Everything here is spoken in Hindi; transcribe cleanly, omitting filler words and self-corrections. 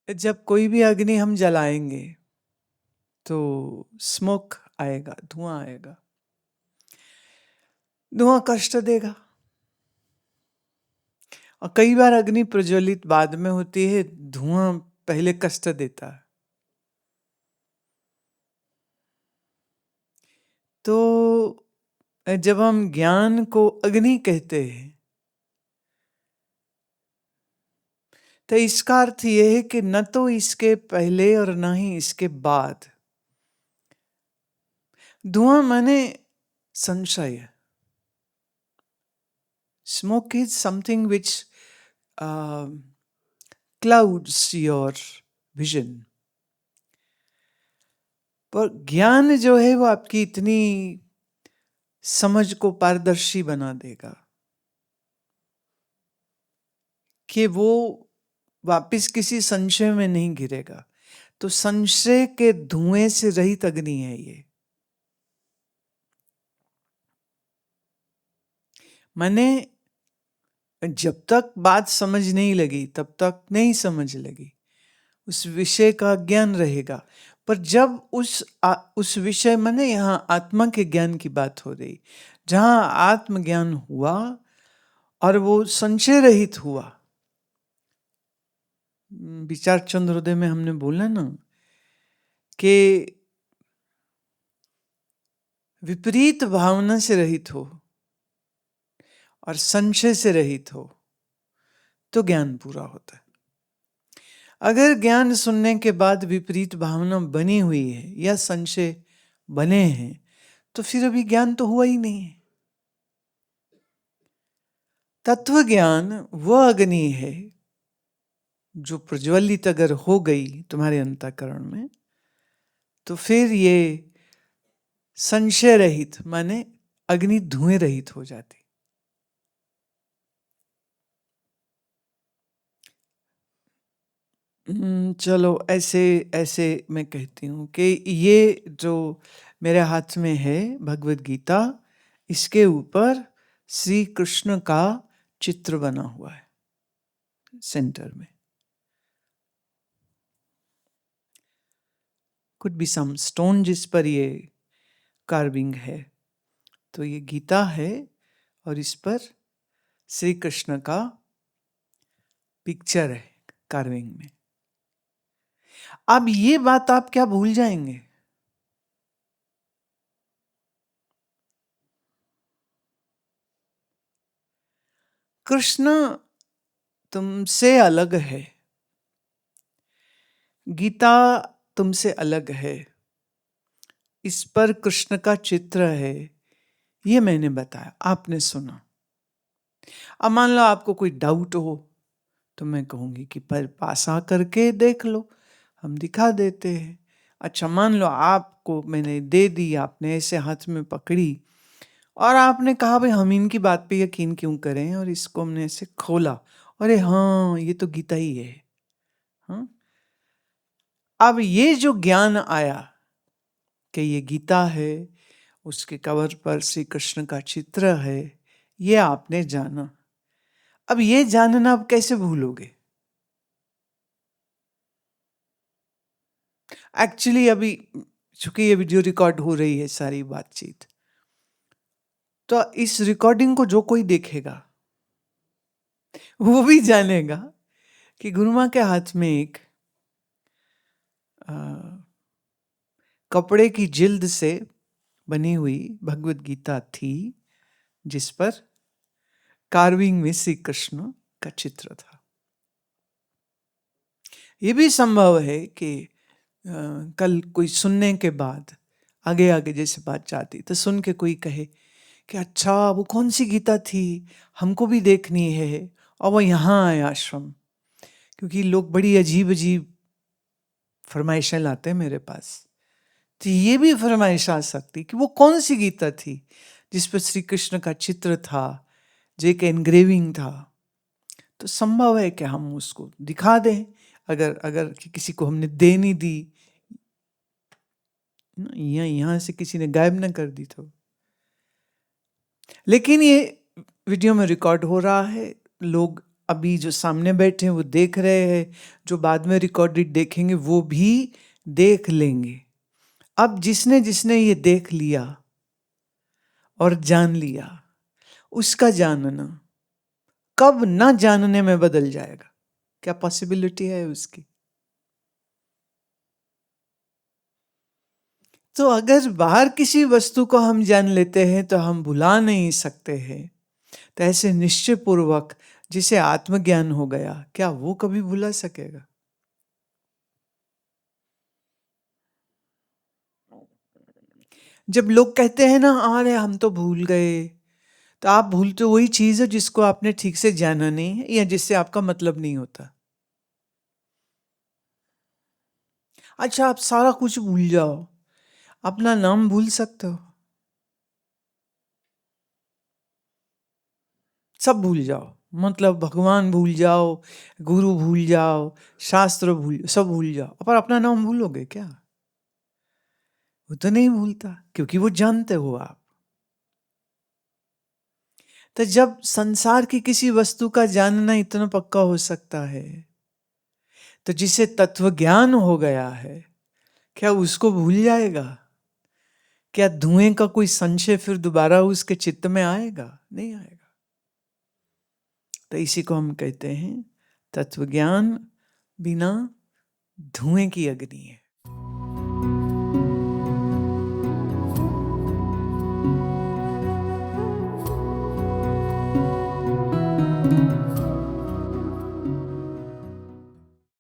जब कोई भी अग्नि हम जलाएंगे तो स्मोक आएगा, धुआं आएगा। धुआं कष्ट देगा, और कई बार अग्नि प्रज्वलित बाद में होती है, धुआं पहले कष्ट देता है। तो जब हम ज्ञान को अग्नि कहते हैं तो इसका अर्थ यह है कि न तो इसके पहले और न ही इसके बाद। धुआं माने संशय। Smoke is something which clouds your vision. पर ज्ञान जो है वो आपकी इतनी समझ को पारदर्शी बना देगा कि वो वापिस किसी संशय में नहीं गिरेगा। तो संशय के धुएं से रहित अग्नि है ये। माने जब तक बात समझ नहीं लगी तब तक नहीं समझ लगी, उस विषय का ज्ञान रहेगा। पर जब उस विषय माने यहाँ आत्मा के ज्ञान की बात हो रही, जहां आत्मज्ञान हुआ और वो संशय रहित हुआ। विचार चंद्रोदय में हमने बोला ना कि विपरीत भावना से रहित हो और संशय से रहित हो तो ज्ञान पूरा होता है। अगर ज्ञान सुनने के बाद विपरीत भावना बनी हुई है या संशय बने हैं तो फिर अभी ज्ञान तो हुआ ही नहीं है। तत्व ज्ञान वह अग्नि है जो प्रज्वलित अगर हो गई तुम्हारे अंतःकरण में तो फिर ये संशय रहित माने अग्नि धुएं रहित हो जाती। चलो ऐसे ऐसे मैं कहती हूँ कि ये जो मेरे हाथ में है भगवद गीता, इसके ऊपर श्री कृष्ण का चित्र बना हुआ है सेंटर में। कुड बी सम स्टोन जिस पर ये कार्विंग है। तो ये गीता है और इस पर श्री कृष्ण का पिक्चर है कार्विंग में। अब ये बात आप क्या भूल जाएंगे? कृष्ण तुमसे अलग है, गीता तुमसे अलग है, इस पर कृष्ण का चित्र है, ये मैंने बताया, आपने सुना। अब मान लो आपको कोई डाउट हो तो मैं कहूंगी कि पर पास आ करके देख लो, हम दिखा देते हैं। अच्छा मान लो आपको मैंने दे दी, आपने ऐसे हाथ में पकड़ी और आपने कहा भाई हम इनकी बात पे यकीन क्यों करें, और इसको हमने ऐसे खोला, अरे हाँ ये तो गीता ही है। हाँ, अब ये जो ज्ञान आया कि ये गीता है, उसके कवर पर श्री कृष्ण का चित्र है, ये आपने जाना। अब ये जानना आप कैसे भूलोगे? एक्चुअली अभी चूंकि ये वीडियो रिकॉर्ड हो रही है सारी बातचीत, तो इस रिकॉर्डिंग को जो कोई देखेगा वो भी जानेगा कि गुरु माँ के हाथ में एक कपड़े की जिल्द से बनी हुई भगवद गीता थी, जिस पर कार्विंग में श्री कृष्ण का चित्र था। ये भी संभव है कि कल कोई सुनने के बाद आगे आगे जैसे बात जाती तो सुन के कोई कहे कि अच्छा वो कौन सी गीता थी, हमको भी देखनी है, और वो यहाँ आए आश्रम। क्योंकि लोग बड़ी अजीब अजीब फरमाइशें लाते हैं मेरे पास, तो ये भी फरमाइश आ सकती कि वो कौन सी गीता थी जिस पर श्री कृष्ण का चित्र था, जो एक एनग्रेविंग था। तो संभव है कि हम उसको दिखा दें, अगर अगर किसी को हमने दे नहीं दी, यहाँ से किसी ने गायब ना कर दी तो। लेकिन ये वीडियो में रिकॉर्ड हो रहा है, लोग अभी जो सामने बैठे हैं वो देख रहे हैं, जो बाद में रिकॉर्डेड देखेंगे वो भी देख लेंगे। अब जिसने जिसने ये देख लिया और जान लिया, उसका जानना कब ना जानने में बदल जाएगा? क्या पॉसिबिलिटी है उसकी? तो अगर बाहर किसी वस्तु को हम जान लेते हैं तो हम भुला नहीं सकते हैं, तो ऐसे निश्चय पूर्वक जिसे आत्मज्ञान हो गया, क्या वो कभी भुला सकेगा? जब लोग कहते हैं ना, अरे हम तो भूल गए, तो आप भूलते वही चीज है जिसको आपने ठीक से जाना नहीं है या जिससे आपका मतलब नहीं होता। अच्छा, आप सारा कुछ भूल जाओ, अपना नाम भूल सकते हो, सब भूल जाओ, मतलब भगवान भूल जाओ, गुरु भूल जाओ, शास्त्र भूल, सब भूल जाओ, पर अपना नाम भूलोगे क्या? वो तो नहीं भूलता, क्योंकि वो जानते हो आप। तो जब संसार की किसी वस्तु का जानना इतना पक्का हो सकता है, तो जिसे तत्व ज्ञान हो गया है, क्या उसको भूल जाएगा? क्या धुएं का कोई संशय फिर दोबारा उसके चित्त में आएगा? नहीं आएगा। तो इसी को हम कहते हैं तत्व ज्ञान बिना धुएं की अग्नि है।